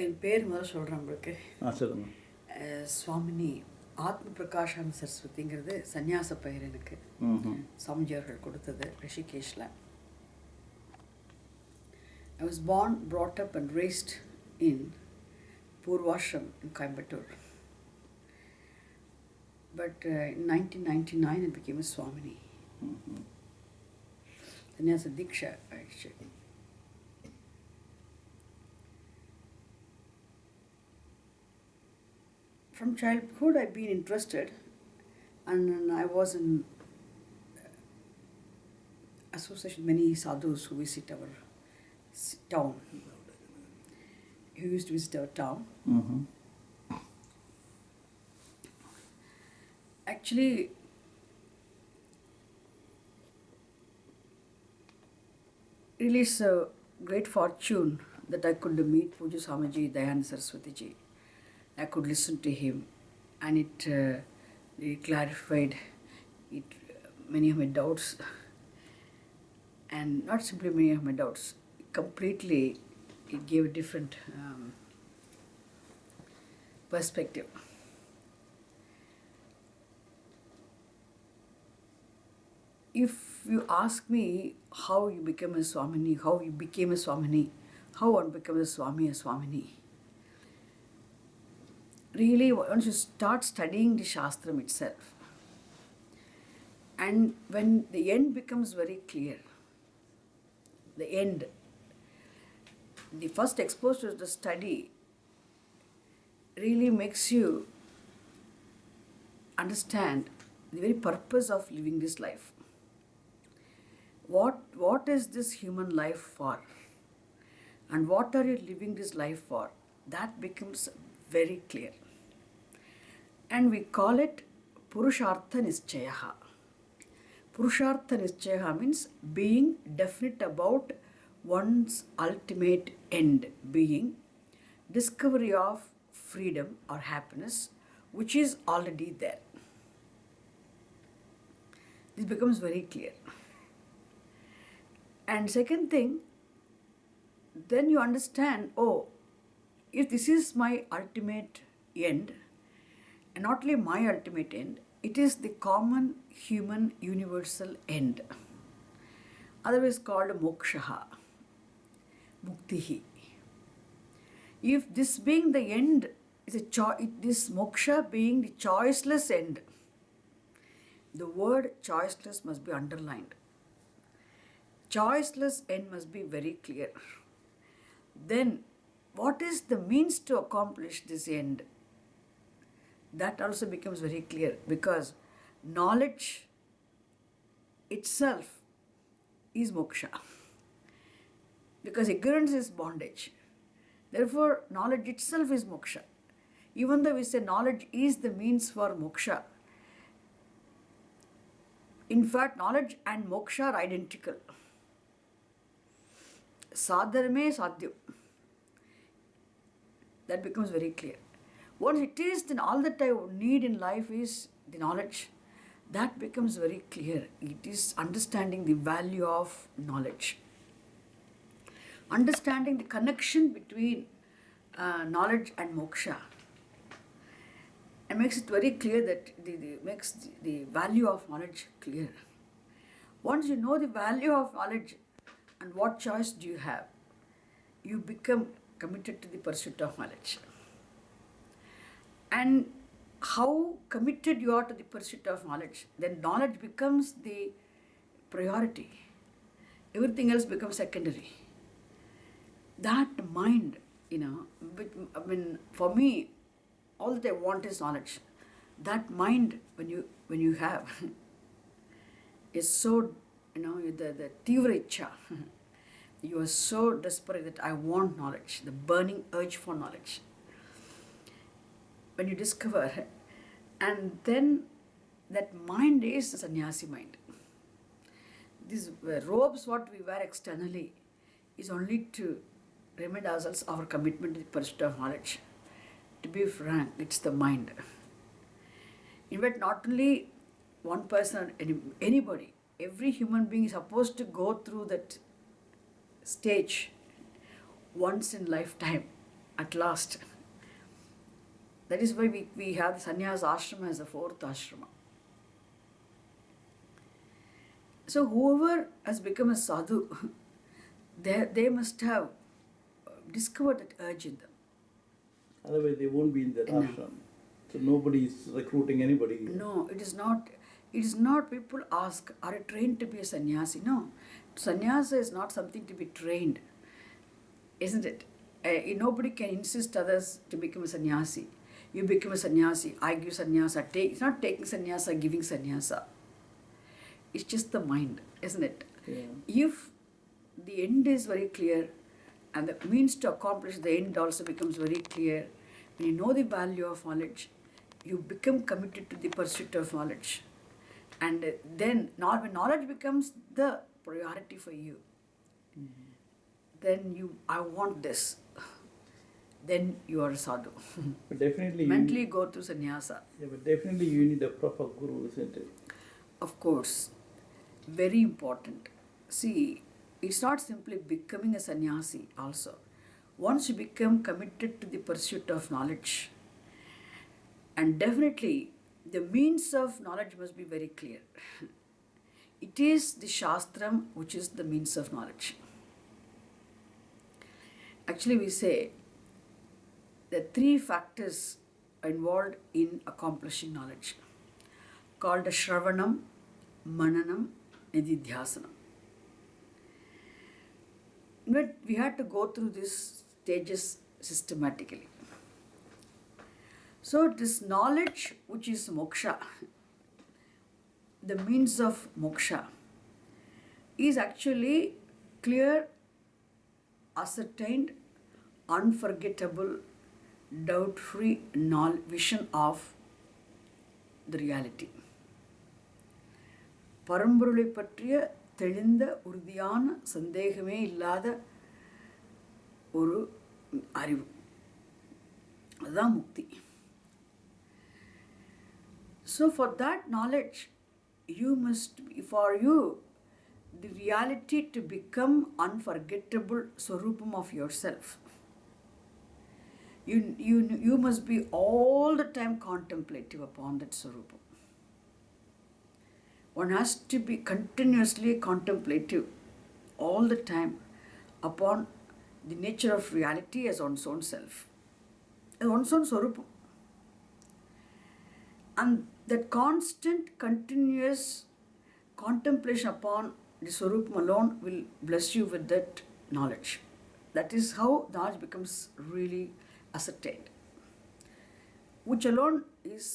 என் பேர் முதல்ல சொல்கிறேன் உங்களுக்கு. சொல்லுங்க. சுவாமினி ஆத்மபிரகாஷானந்த சரஸ்வதிங்கிறது சந்நியாச பெயர் எனக்கு. சாமிஜி அவர்கள் கொடுத்தது ரிஷிகேஷில். I was born, brought up and raised in Purvashram in Coimbatore. But in 1999 I became a Swamini. Sannyasa Diksha actually. From childhood I've been interested, and I was in association with many sadhus who visit our town. Who used to visit our town. Actually, really it's a great fortune that I could meet Puja Swamiji Dayananda Saraswati ji. I could listen to him, and it really clarified many of my doubts, and not simply many of my doubts, completely it gave a different perspective. If you ask me how you became a Swamini, how you became a Swamini, how one becomes a Swami, a Swamini, really once you start studying the Shastram itself, and when the end becomes very clear, the end, the first exposure to the study really makes you understand the very purpose of living this life. What is this human life for? And what are you living this life for? That becomes very clear. And we call it Purushartha Nischaya. Purushartha Nischaya means being definite about one's ultimate end, being discovery of freedom or happiness, which is already there. This becomes very clear. And second thing, then you understand, oh, if this is my ultimate end, and not only my ultimate end, it is the common human universal end, otherwise called moksha, muktihi. If this being the end is this moksha being the choiceless end, the word choiceless must be underlined. Choiceless end must be very clear. Then what is the means to accomplish this end? That also becomes very clear, because knowledge itself is moksha. Because ignorance is bondage. Therefore, knowledge itself is moksha. Even though we say knowledge is the means for moksha, in fact, knowledge and moksha are identical. Sadharme sadhyo. That becomes very clear. Once it is, then all that I need in life is the knowledge. That becomes very clear. It is understanding the value of knowledge. Understanding the connection between knowledge and moksha. It makes it very clear that makes the value of knowledge clear. Once you know the value of knowledge, and what choice do you have? You become committed to the pursuit of knowledge. And how committed you are to the pursuit of knowledge, then knowledge becomes the priority. Everything else becomes secondary. That mind, for me, all that I want is knowledge. That mind, when you have, is so, the tivra ichha. You are so desperate that I want knowledge, the burning urge for knowledge. When you discover, and then that mind is the sannyasi mind. These robes what we wear externally is only to remind ourselves our commitment to the pursuit of knowledge. To be frank, it's the mind. In fact, not only one person, anybody, every human being is supposed to go through that stage once in lifetime, at last. That is why we have the sannyasa ashrama as the fourth ashrama. So whoever has become a sadhu, they must have discovered that urge in them. Otherwise they won't be in that No. ashram. So nobody is recruiting anybody. No, it is not. It is not. People ask, are you trained to be a sannyasi? No. Sannyasa is not something to be trained, isn't it? Nobody can insist others to become a sannyasi. You become a sannyasi, I give sannyasa. It's not taking sannyasa, giving sannyasa. It's just the mind, isn't it? Yeah. If the end is very clear and the means to accomplish the end also becomes very clear, when you know the value of knowledge, you become committed to the pursuit of knowledge. And then when knowledge becomes the priority for you, then I want this. Then you are a sadhu. But definitely Mentally go through sannyasa. Yeah, but definitely you need a proper guru, isn't it? Of course. Very important. See, it's not simply becoming a sannyasi also. Once you become committed to the pursuit of knowledge, and definitely the means of knowledge must be very clear. It is the shastram which is the means of knowledge. Actually, we say that 3 factors are involved in accomplishing knowledge, called as shravanam, mananam, nididhyasanam. But we had to go through these stages systematically. So this knowledge which is moksha, the means of moksha, is actually clear, ascertained, unforgettable, doubt-free vision of the reality. பரம்பொருளை பற்றிய தெளிந்த உறுதியான சந்தேகமே இல்லாத ஒரு அறிவு, அதுதான் முக்தி. So for that knowledge, for you, the reality to become unforgettable swarupam of yourself, you must be all the time contemplative upon that swarupam. One has to be continuously contemplative all the time upon the nature of reality as one's own self, as one's own swarupam. And that constant, continuous contemplation upon the swarupam alone will bless you with that knowledge. That is how knowledge becomes really ascertained, which alone is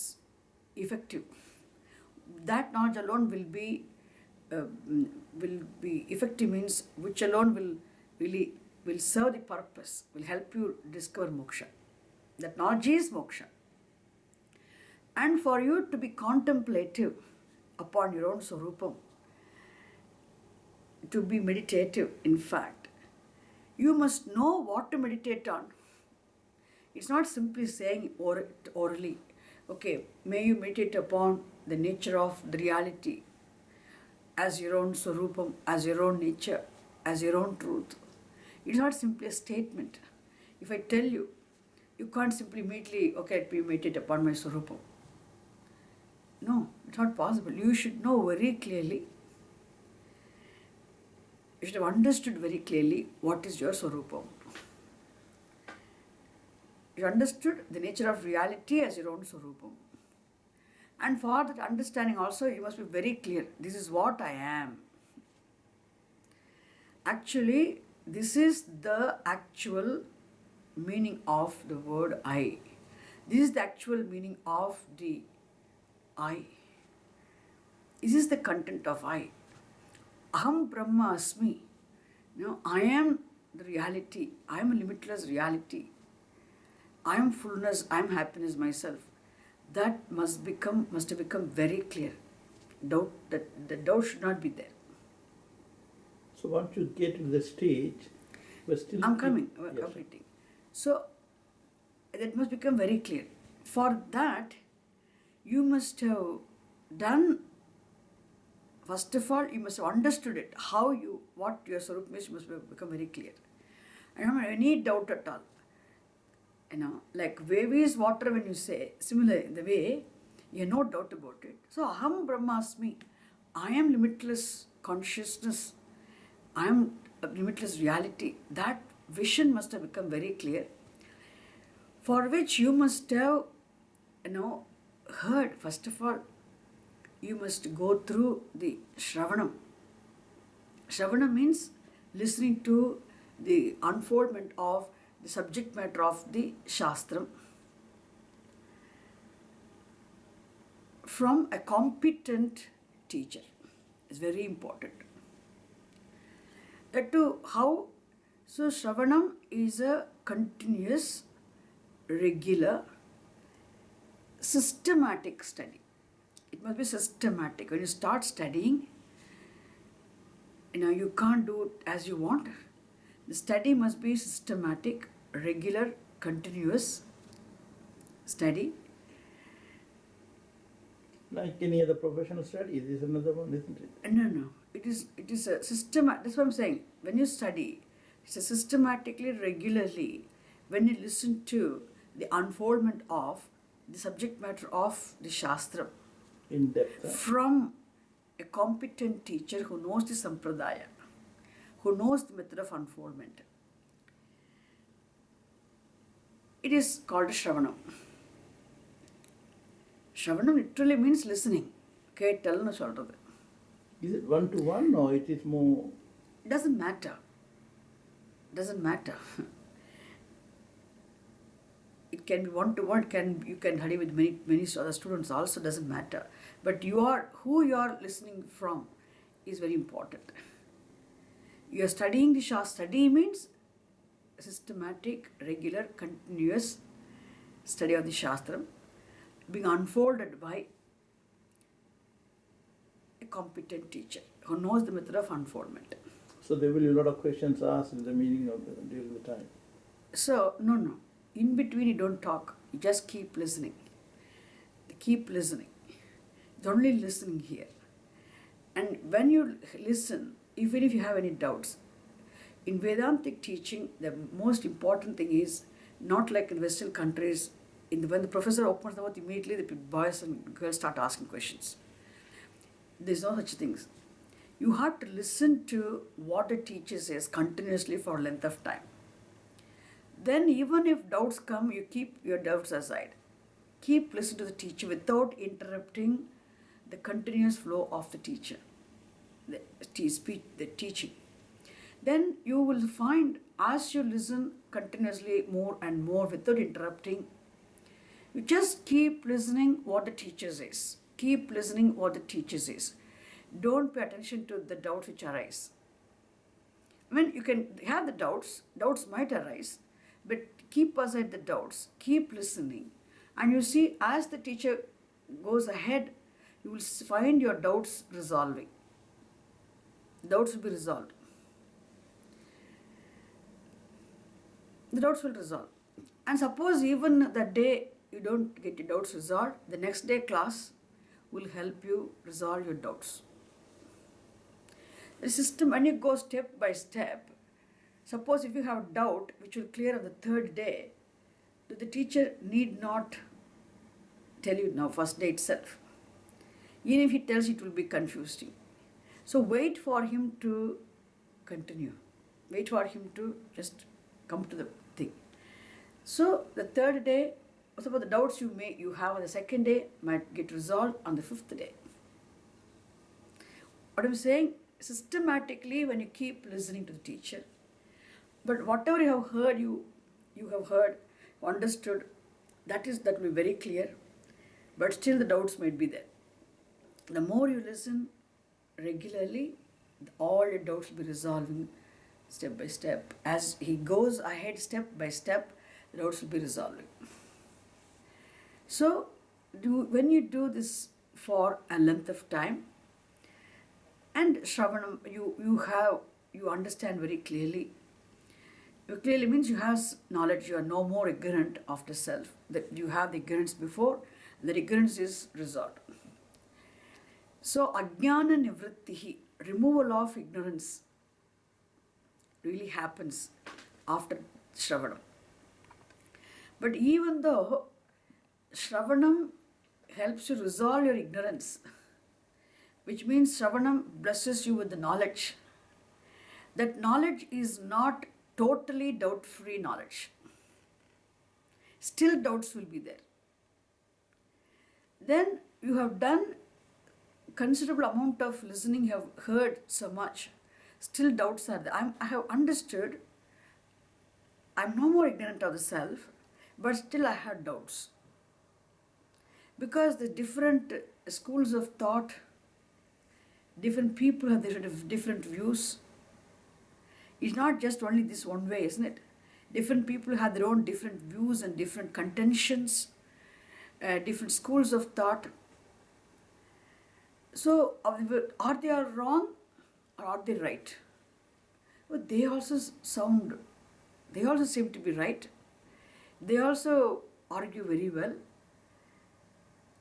effective. That knowledge alone will be effective, means which alone will serve the purpose, will help you discover moksha. That knowledge is moksha. And for you to be contemplative upon your own swarupam, to be meditative, in fact, you must know what to meditate on. It's not simply saying orally, okay, may you meditate upon the nature of the reality as your own swarupam, as your own nature, as your own truth. It's not simply a statement. If I tell you, you can't simply immediately, okay, let me meditate upon my swarupam. No, it's not possible. You should know very clearly, you should have understood very clearly what is your swarupam. You understood the nature of reality as your own swarupam. And for that understanding also, you must be very clear. This is what I am. Actually, this is the actual meaning of the word I. This is the actual meaning of the I. This is the content of I. Aham Brahma Asmi. I am the reality. I am a limitless reality. I am fullness. I am happiness myself. That must have become very clear. The doubt should not be there. So once you get to the stage, but still... I'm coming, completing. So that must become very clear. For that, you must have done, first of all, you must have understood it. What your swarupam is must become very clear. I don't have any doubt at all. Like wave is water when you say, similar the way, you have no doubt about it. So Aham Brahmasmi, I am limitless consciousness, I am a limitless reality. That vision must have become very clear, for which you must have, heard. First of all, you must go through the shravanam. Shravanam means listening to the unfoldment of the subject matter of the Shastram from a competent teacher. It's very important. That too, how? So, Shravanam is a continuous, regular, systematic study. It must be systematic. When you start studying, you can't do it as you want. The study must be systematic, regular, continuous study. Like any other professional study, this is another one, isn't it? No. It is a system. That's what I'm saying. When you study, it's a systematically, regularly. When you listen to the unfoldment of the subject matter of the Shastra In depth. from a competent teacher who knows the sampradaya, who knows the method of unfoldment. It is called Shravanam. Shravanam literally means listening. கேட்டல்னு சொல்றது. Is it one to one or it is more? Doesn't matter. Doesn't matter. It can be one to one. You can study with many other students also. Doesn't matter. But who you are listening from is very important. You are studying the Shastra. Study means systematic, regular, continuous study of the Shastra being unfolded by a competent teacher who knows the method of unfoldment. So there will be a lot of questions asked in the meaning of during the time. So, no. In between you don't talk. You just keep listening. Keep listening. It's only listening here. And when you listen, even if you have any doubts, in Vedantic teaching, the most important thing is not like in Western countries, when the professor opens the mouth, immediately the boys and girls start asking questions. There's no such things. You have to listen to what the teacher says continuously for a length of time. Then even if doubts come, you keep your doubts aside. Keep listening to the teacher without interrupting the continuous flow of the teacher, the teaching. Then you will find as you listen continuously more and more without interrupting, you just keep listening what the teacher says. Keep listening what the teacher says. Don't pay attention to the doubts which arise. You can have the doubts might arise, but keep aside the doubts, keep listening. And you see, as the teacher goes ahead, you will find your doubts resolving. Doubts will be resolved. The doubts will resolve. And suppose even the day you don't get your doubts resolved, the next day class will help you resolve your doubts. The system, when you go step by step, suppose if you have doubt which will clear on the third day, the teacher need not tell you now first day itself. Even if he tells you, it will be confusing. So wait for him to continue. Wait for him to just come to the thing. So the third day, suppose the doubts you have on the second day might get resolved on the fifth day. What I'm saying, systematically when you keep listening to the teacher, but whatever you have heard, you have heard, understood, that will be very clear, but still the doubts might be there. The more you listen regularly, all your doubts will be resolving step by step. As he goes ahead step by step, the doubts will be resolving. So, when you do this for a length of time, and Shravanam, you understand very clearly. Clearly means you have knowledge, you are no more ignorant of the self. That you have the ignorance before, the ignorance is resolved. So, ajnana nivrittihi, removal of ignorance, really happens after Shravanam. But even though shravanam helps you resolve your ignorance, which means shravanam blesses you with the knowledge, that knowledge is not totally doubt-free knowledge. Still doubts will be there. Then you have done considerable amount of listening, you have heard so much, still doubts are there. I have understood, I'm no more ignorant of the self, but still I had doubts. Because the different schools of thought, different people have different views. It's not just only this one way, isn't it? Different people have their own different views and different contentions, different schools of thought. So, are they wrong or are they right? Well, they also seem to be right. They also argue very well.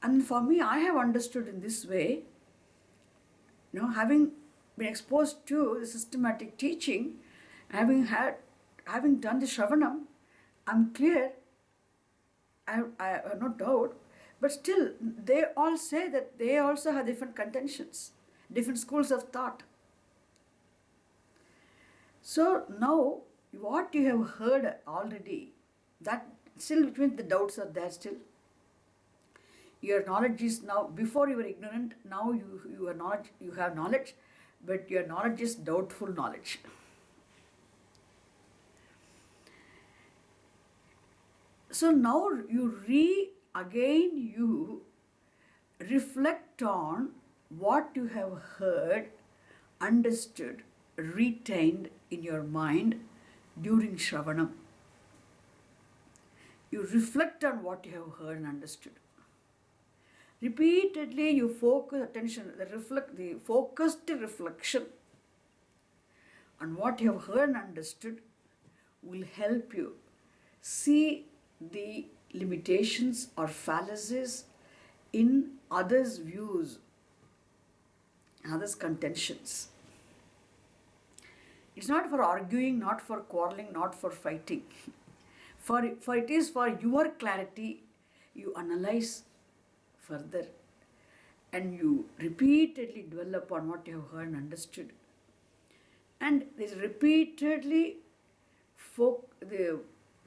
And for me, I have understood in this way, having been exposed to the systematic teaching, having done the shravanam, I'm clear, I have no doubt, but still they all say that they also have different contentions, different schools of thought. So now what you have heard already, that still, which means the doubts are there still. Your knowledge is now, before you were ignorant, now you have knowledge, but your knowledge is doubtful knowledge. So now you reflect on what you have heard, understood, retained in your mind during shravanam. You reflect on what you have heard and understood. Repeatedly you focus attention, the focused reflection on what you have heard and understood will help you see the limitations or fallacies in others' views, others' contentions. It's not for arguing, not for quarreling, not for fighting. For it is for your clarity. You analyze further and you repeatedly dwell upon what you have heard and understood. And this repeatedly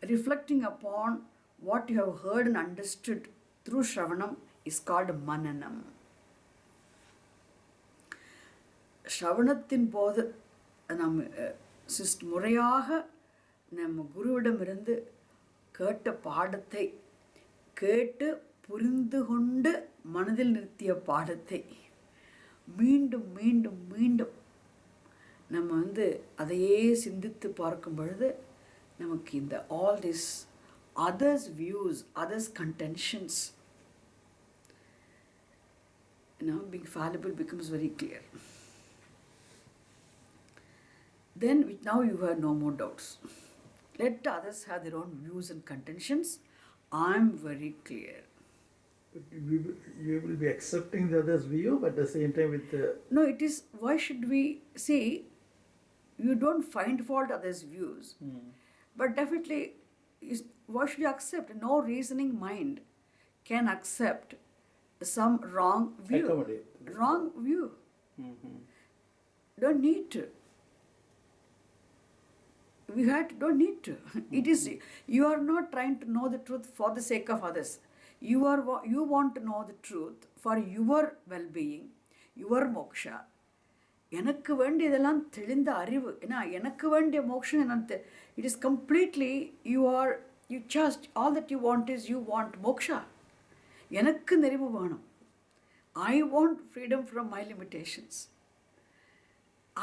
reflecting upon what you have heard and understood through shravanam is called mananam. Shravanatin போது நம்ம முறையாக நம்ம குருவிடமிருந்து கேட்ட பாடத்தை கேட்டு புரிந்து கொண்டு மனதில் நிறுத்திய பாடத்தை மீண்டும் மீண்டும் மீண்டும் நம்ம அதையே சிந்தித்து பார்க்கும் பொழுது நமக்கு இந்த all this others views, others contentions, being fallible becomes very clear. Then now you have no more doubts. Let others have their own views and contentions. I am very clear. But you will be accepting the other's view, but at the same time with the... No, it is, why should we see, you don't find fault others' views. But definitely, why should you accept? No reasoning mind can accept some wrong view. Accommodate. Wrong view. Don't need to. Don't need to. It is, you are not trying to know the truth for the sake of others. You want to know the truth for your well-being, your moksha. எனக்கு வேண்டியதெல்லாம் தெளிந்த அறிவு. ஏன்னா எனக்கு வேண்டிய மோட்சம் என்னன்னு, it is completely, you just, all that you want is you want moksha. எனக்கு நிறைவு வேணும். I want freedom from my limitations.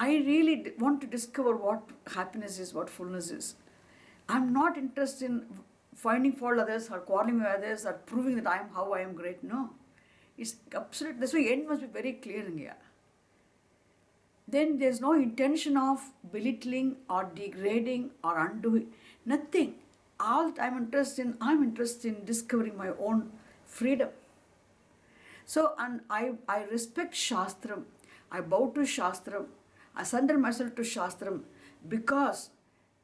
I really want to discover what happiness is, what fullness is. I'm not interested in finding fault others or quarreling with others or proving that how I am great. No. It's absolute. That's why end must be very clear in here. Then there's no intention of belittling or degrading or undoing. Nothing. All I'm interested in discovering my own freedom. So, and I respect Shastram. I bow to Shastram. I surrender myself to Shastram because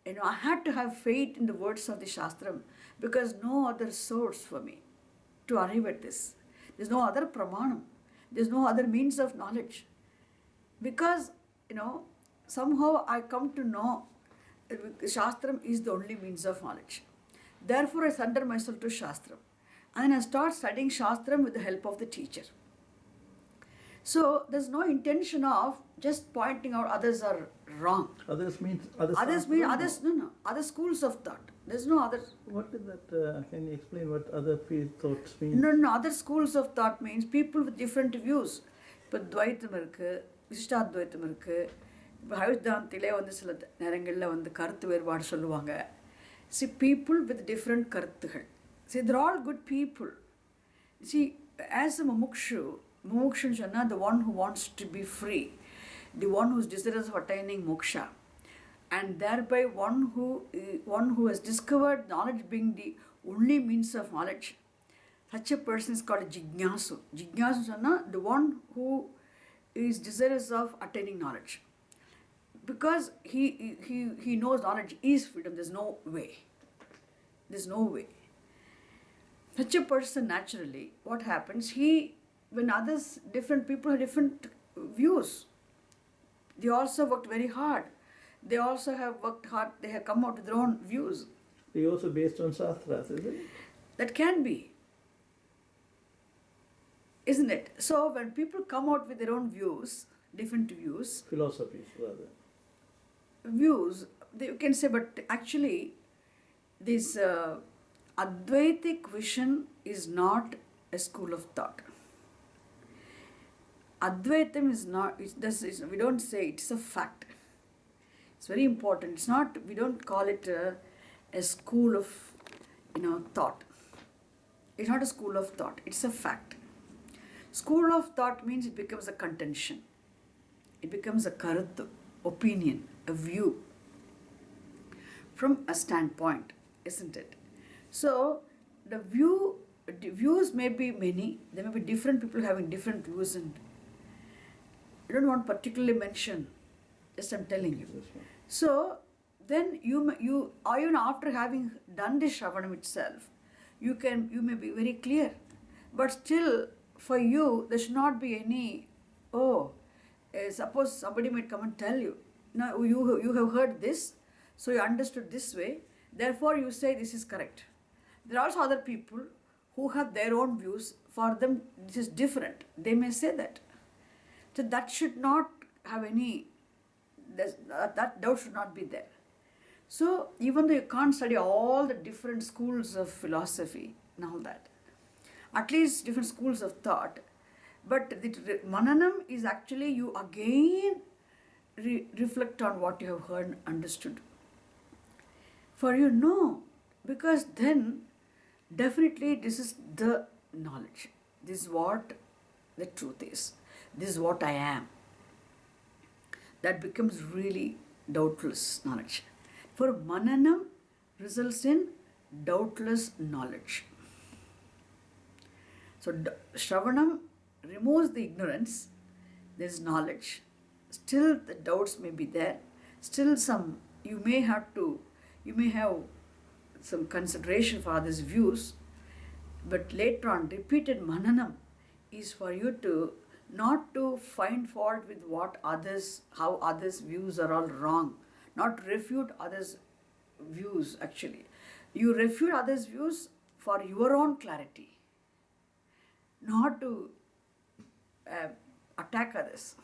I had to have faith in the words of the Shastram because no other source for me to arrive at this. There's no other pramanam. There's no other means of knowledge. Because, somehow I come to know that Shastram is the only means of knowledge. Therefore, I surrender myself to Shastram. And I start studying Shastram with the help of the teacher. So, there's no intention of just pointing out others are wrong. Others means others. Other schools of thought. There's no other. What is that? Can you explain what other thoughts mean? No. Other schools of thought means people with different views. இப்போ துவைத்தம் இருக்கு, விசிஷ்டாத்வைத்தம் இருக்கு. இப்போ ஹவிஷ்தாந்திலே சில நேரங்களில் கருத்து வேறுபாடு சொல்லுவாங்க. See, people with different கருத்துகள். See, they're all good people. See, as a mumukshu சொன்னா the one who wants to be free, the one who is desirous of attaining moksha, and thereby one who has discovered knowledge being the only means of knowledge. Such a person is called jignasu. Jignasu சொன்னா the one who is desirous of attaining knowledge. Because he knows knowledge is freedom. There's no way. Such a person, naturally, what happens? When different people have different views, they also worked very hard. They also have worked hard. They have come out with their own views. They also based on shastras, is it? That can be. Isn't it? So when people come out with their own views, different views, Philosophies, rather. Views, you can say, but actually, this Advaitic vision is not a school of thought. Advaitam is not, we don't say it's a fact. It's very important. It's not, we don't call it a school of, thought. It's not a school of thought. It's a fact. School of thought means it becomes a contention. It becomes a karuttu, opinion, a view from a standpoint, isn't it? So the views may be many. There may be different people having different views, and I don't want to particularly mention. Just I'm telling you. So then you even after having done this shravanam itself, you may be very clear, but still for you there should not be any. Suppose somebody might come and tell you, no, you have heard this, so you understood this way. Therefore, you say this is correct. There are also other people who have their own views. For them, this is different. They may say that. So that should not have any. That doubt should not be there. So even though you can't study all the different schools of philosophy and all that, at least different schools of thought, but the mananam is actually you again reflect on what you have heard and understood. For you know, because then definitely this is the knowledge. This is what the truth is. This is what I am. That becomes really doubtless knowledge. For mananam results in doubtless knowledge. So shravanam removes the ignorance. There is knowledge. Still the doubts may be there. Still you may have some consideration for others' views, but later on repeated mananam is for you to not to find fault with how others' views are all wrong, not refute others' views actually. You refute others' views for your own clarity, not to attack others.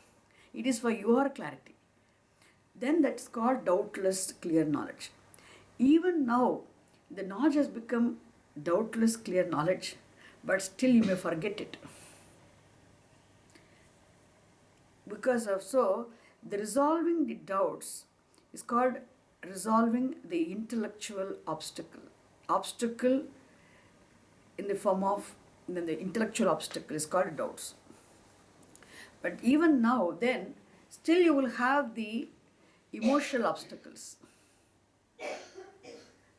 It is for your clarity. Then that's called doubtless clear knowledge. Even now, the knowledge has become doubtless clear knowledge, but still you may forget it. Because of the resolving the doubts is called resolving the intellectual obstacle. Obstacle in the form of the intellectual obstacle is called doubts. But even now, then, still you will have the emotional obstacles.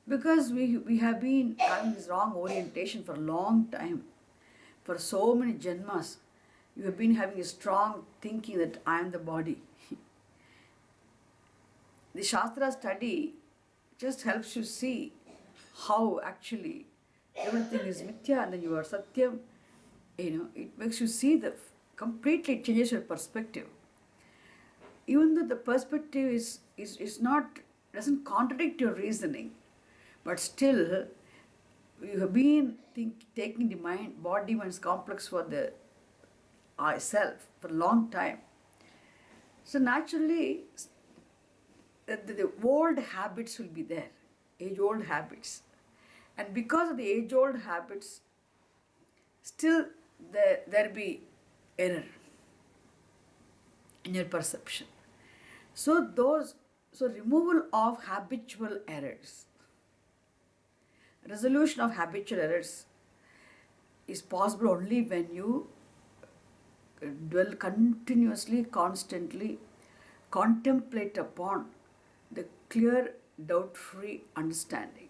Because we have been having this wrong orientation for a long time. For so many janmas, you have been having a strong thinking that I am the body. The Shastra study just helps you see how actually everything is mithya and then you are satyam. It makes you see completely changes your perspective. Even though the perspective is not, doesn't contradict your reasoning, but still you have been taking the body mind's complex for the I self for a long time. So naturally, the old habits will be there, age-old habits. And because of the age-old habits, still there be error in your perception. So removal of habitual errors, resolution of habitual errors is possible only when you dwell continuously, constantly, contemplate upon the clear, doubt-free understanding,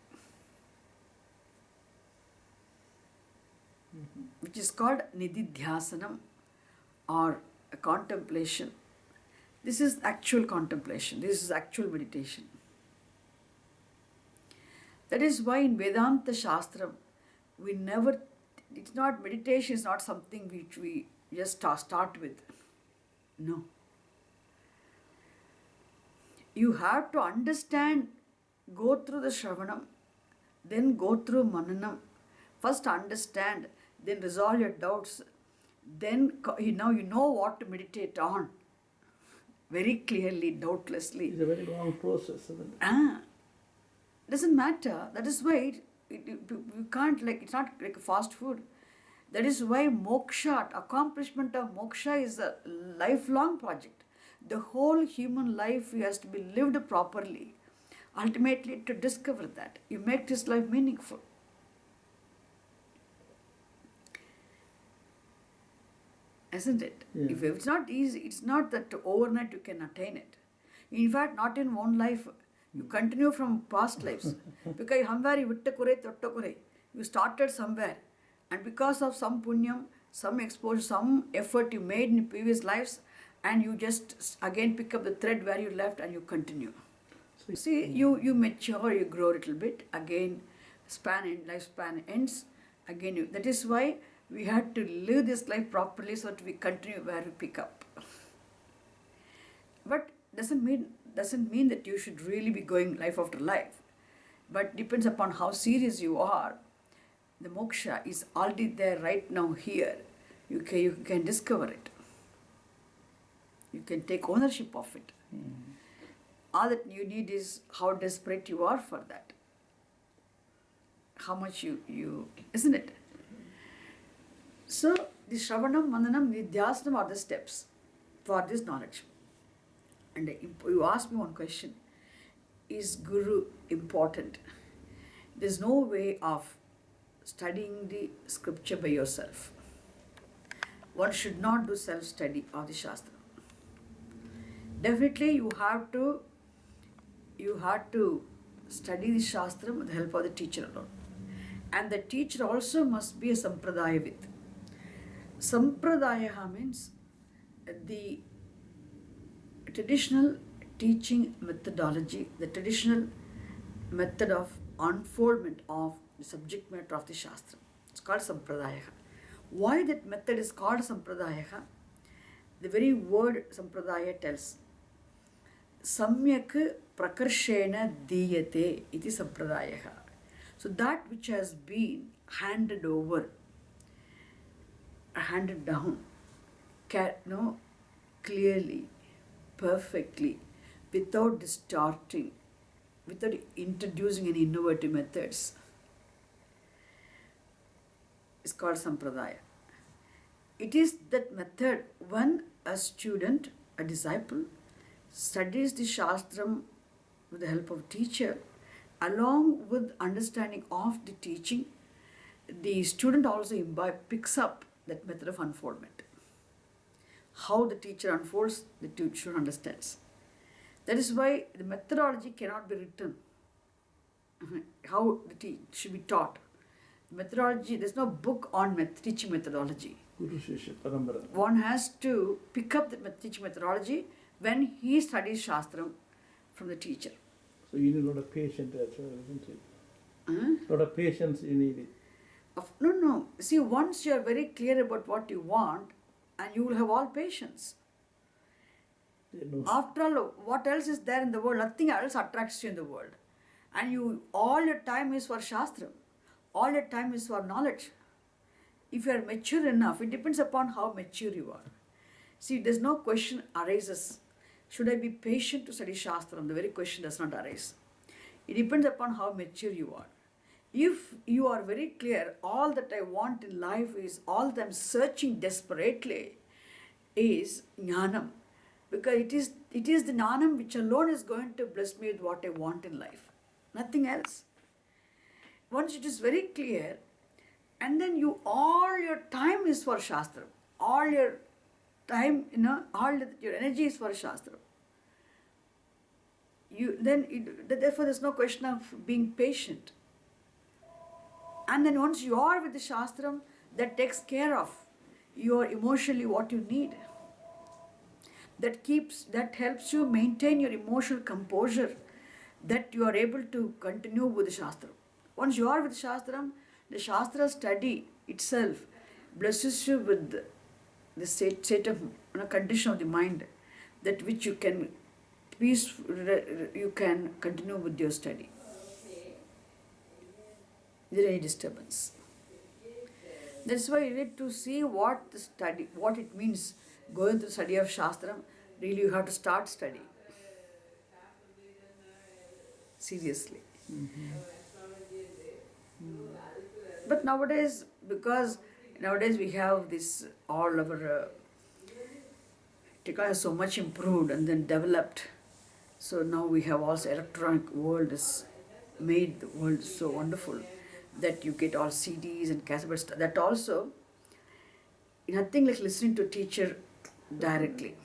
which is called nididhyasanam or contemplation. This is actual contemplation. This is actual meditation. That is why in Vedanta Shastram, meditation is not something which we just start with. No. You have to understand, go through the shravanam, then go through mananam. First understand, then resolve your doubts. Then you know what to meditate on. Very clearly, doubtlessly. It's a very long process, isn't it? Doesn't matter. That is why you can't, it's not like a fast food. That is why moksha, accomplishment of moksha is a lifelong project. The whole human life has to be lived properly. Ultimately, to discover that, you make this life meaningful. Isn't it? Yeah. If it's not easy, it's not that overnight you can attain it. In fact, not in one life. You continue from past lives. Because you started somewhere. And because of some punyam, some exposure, some effort you made in previous lives, and you just again pick up the thread where you left and you continue. See, you mature, you grow a little bit. Again, lifespan ends. Again, that is why we had to live this life properly so that we continue where we pick up. But doesn't mean that you should really be going life after life. But depends upon how serious you are. The moksha is already there right now here. You can discover it. You can take ownership of it. All that you need is how desperate you are for that. How much you isn't it? So the shravanam, mananam, nidhyasanam are the steps for this knowledge. And you ask me one question: is Guru important? There's no way of studying the scripture by yourself. One should not do self-study of the Shastra. Definitely you have to study the Shastra with the help of the teacher alone. And the teacher also must be a sampradaya. Sampradaya means the traditional teaching methodology, the traditional method of unfoldment of the subject matter of the Shastra. It's called sampradaya. Why that method is called sampradaya? The very word sampradaya tells. Samyak prakarshena diyate iti sampradaya. So that which has been handed over, handed down, clearly, perfectly, without distorting, without introducing any innovative methods, is called sampradaya. It is that method when a student, a disciple, studies the Shastram with the help of teacher, along with understanding of the teaching, the student also picks up that method of unfoldment. How the teacher unfolds, the student understands. That is why the methodology cannot be written. How the should be taught. Methodology, there's no book on teaching methodology. Guru Shishya Parambara. One has to pick up the teaching methodology when he studies Shastram from the teacher. So you need a lot of patience as well, isn't it? Huh? A lot of patience you need it. No. See, once you are very clear about what you want, and you will have all patience. You know. After all, what else is there in the world? Nothing else attracts you in the world. And all your time is for Shastra. All your time is for knowledge. If you are mature enough, it depends upon how mature you are. See, there's no question arises. Should I be patient to study Shastram? The very question does not arise. It depends upon how mature you are. If you are very clear, all that I want in life is, all that I'm searching desperately is jnanam. Because it is the jnanam which alone is going to bless me with what I want in life. Nothing else. Once it is very clear, and then all your time is for Shastra. All your time, your energy is for Shastra. Therefore there's no question of being patient. And then once you are with the Shastram, that takes care of your emotionally what you need. That helps you maintain your emotional composure, that you are able to continue with the Shastram. Once you are with Shastram, the Shastra study itself blesses you with the state of condition of the mind, that which you can you can continue with your study. There any disturbance. That's why you need to see what it means going to study of Shastram. Really, you have to start studying. Seriously. But nowadays, because nowadays we have this, all our technology has so much improved and then developed. So now we have also electronic world has made the world so wonderful that you get all CDs and cassettes. That also, nothing like listening to a teacher directly.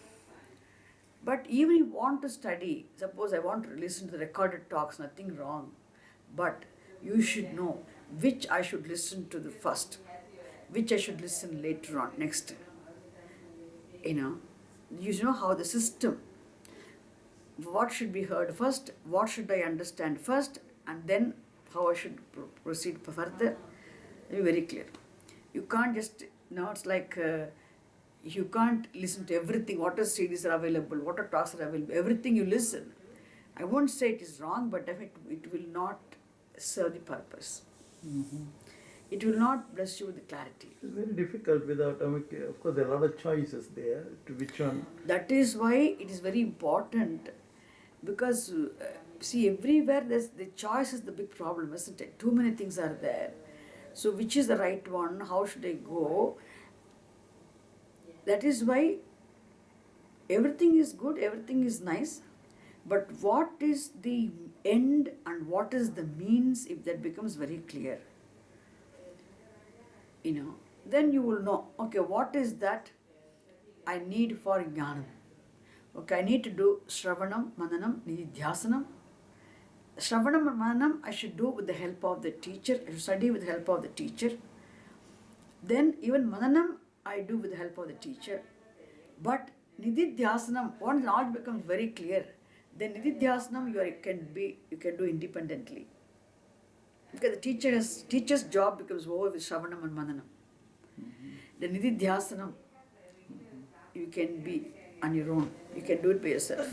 But even if you want to study, suppose I want to listen to the recorded talks, nothing wrong. But you should know which I should listen to the first, which I should listen later on, next. You know how the system, what should be heard first, what should I understand first, and then how I should proceed further. Be very clear. You can't just, it's like you can't listen to everything, what CDs are available, what talks are available, everything you listen. I won't say it is wrong, but definitely it will not serve the purpose. It will not bless you with the clarity. It's very difficult without, of course, there are a lot of choices there to which one. That is why it is very important, because see, everywhere the choice is the big problem, isn't it? Too many things are there. So which is the right one? How should I go? That is why everything is good, everything is nice, but what is the end and what is the means, if that becomes very clear, then you will know, okay, what is that I need for jnanam? Okay, I need to do shravanam, mananam, nididhyasanam. Shravanam and mananam I should do with the help of the teacher, I should study with the help of the teacher. Then even mananam I do with the help of the teacher. But nididhyasanam, once knowledge becomes very clear, then nididhyasanam you can do independently. Because the teacher's job becomes over with shravanam and mananam. The nididhyasanam, you can be on your own. You can do it by yourself.